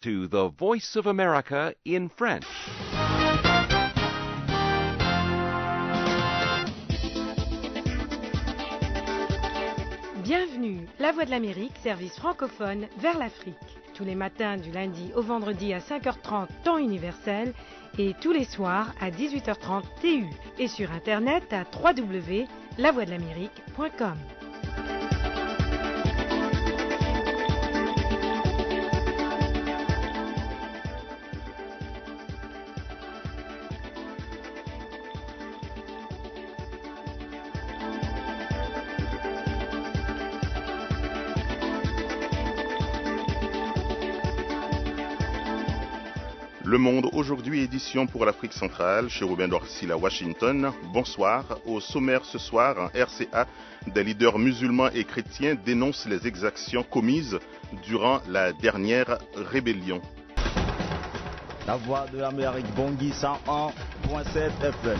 to the Voice of America in French. Bienvenue, La Voix de l'Amérique, service francophone vers l'Afrique. Tous les matins du lundi au vendredi à 5h30 temps universel et tous les soirs à 18h30 TU et sur internet à www.lavoixdelamérique.com. Le Monde aujourd'hui, édition pour l'Afrique centrale, chez Robin Dorsil à Washington. Bonsoir. Au sommaire ce soir, en RCA, des leaders musulmans et chrétiens dénoncent les exactions commises durant la dernière rébellion. La Voix de l'Amérique, Bangui 101.7 FM.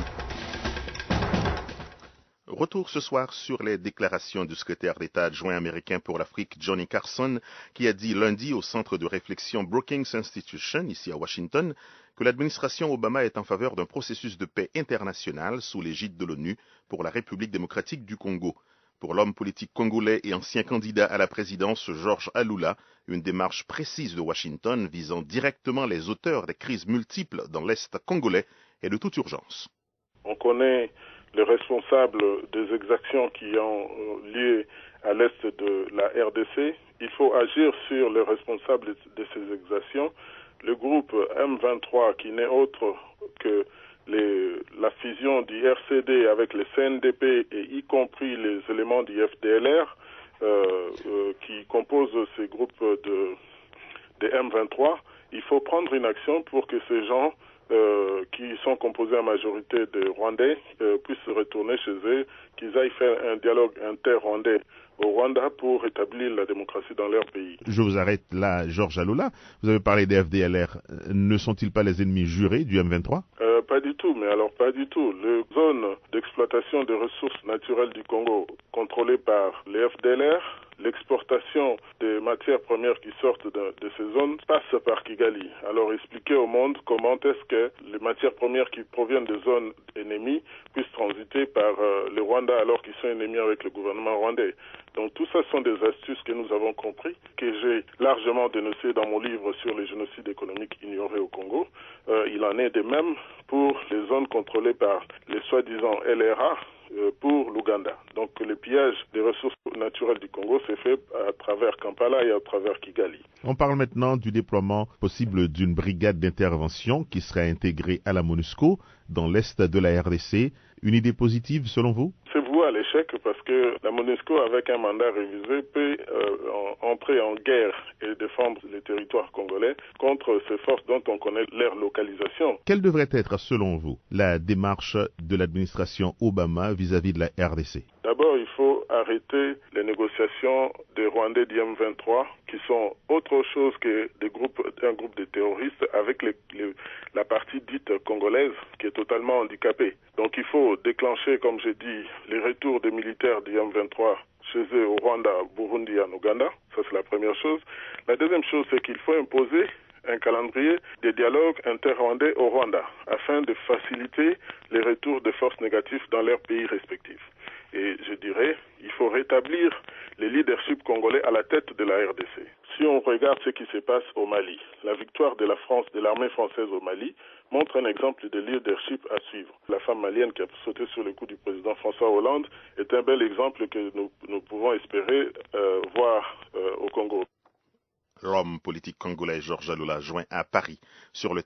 Retour ce soir sur les déclarations du secrétaire d'État adjoint américain pour l'Afrique, Johnny Carson, qui a dit lundi au centre de réflexion Brookings Institution, ici à Washington, que l'administration Obama est en faveur d'un processus de paix international sous l'égide de l'ONU pour la République démocratique du Congo. Pour l'homme politique congolais et ancien candidat à la présidence, Georges Alula, une démarche précise de Washington visant directement les auteurs des crises multiples dans l'Est congolais est de toute urgence. On connaît les responsables des exactions qui ont lieu à l'est de la RDC. Il faut agir sur les responsables de ces exactions. Le groupe M23, qui n'est autre que la fusion du RCD avec le CNDP et y compris les éléments du FDLR, qui composent ces groupes de M23, il faut prendre une action pour que ces gens qui sont composés en majorité de Rwandais puissent retourner chez eux, qu'ils aillent faire un dialogue inter-rwandais au Rwanda pour établir la démocratie dans leur pays. Je vous arrête là, Georges Alula. Vous avez parlé des FDLR. Ne sont-ils pas les ennemis jurés du M23 ? Pas du tout, mais alors pas du tout. Les zones d'exploitation des ressources naturelles du Congo contrôlées par les FDLR, l'exportation des matières premières qui sortent de ces zones passe par Kigali. Alors expliquez au monde comment est-ce que les matières premières qui proviennent des zones ennemies puissent transiter par le Rwanda alors qu'ils sont ennemis avec le gouvernement rwandais. Donc tout ça sont des astuces que nous avons compris, que j'ai largement dénoncé dans mon livre sur les génocides économiques ignorés au Congo. Il en est de même pour les zones contrôlées par les soi-disant LRA pour l'Ouganda. Donc le pillage des ressources naturelles du Congo s'est fait à travers Kampala et à travers Kigali. On parle maintenant du déploiement possible d'une brigade d'intervention qui serait intégrée à la MONUSCO dans l'est de la RDC. Une idée positive selon vous ? C'est voué à l'échec parce que la MONUSCO, avec un mandat révisé, peut entrer en guerre et défendre les territoires congolais contre ces forces dont on connaît leur localisation. Quelle devrait être, selon vous, la démarche de l'administration Obama vis-à-vis de la RDC ? D'abord, il faut arrêter les négociations des Rwandais du M23 qui sont autre chose que un groupe de terroristes avec la partie dite congolaise qui est totalement handicapée. Donc il faut déclencher, comme j'ai dit, les retours des militaires du M23 chez eux au Rwanda, Burundi et en Ouganda. Ça, c'est la première chose. La deuxième chose, c'est qu'il faut imposer un calendrier de dialogue inter-rwandais au Rwanda afin de faciliter les retours de forces négatives dans leurs pays respectifs. Et je dirais, il faut rétablir le leadership congolais à la tête de la RDC. Si on regarde ce qui se passe au Mali, la victoire de la France, de l'armée française au Mali, montre un exemple de leadership à suivre. La femme malienne qui a sauté sur le coup du président François Hollande est un bel exemple que nous pouvons espérer voir au Congo. L'homme politique congolais Georges Alula joint à Paris sur le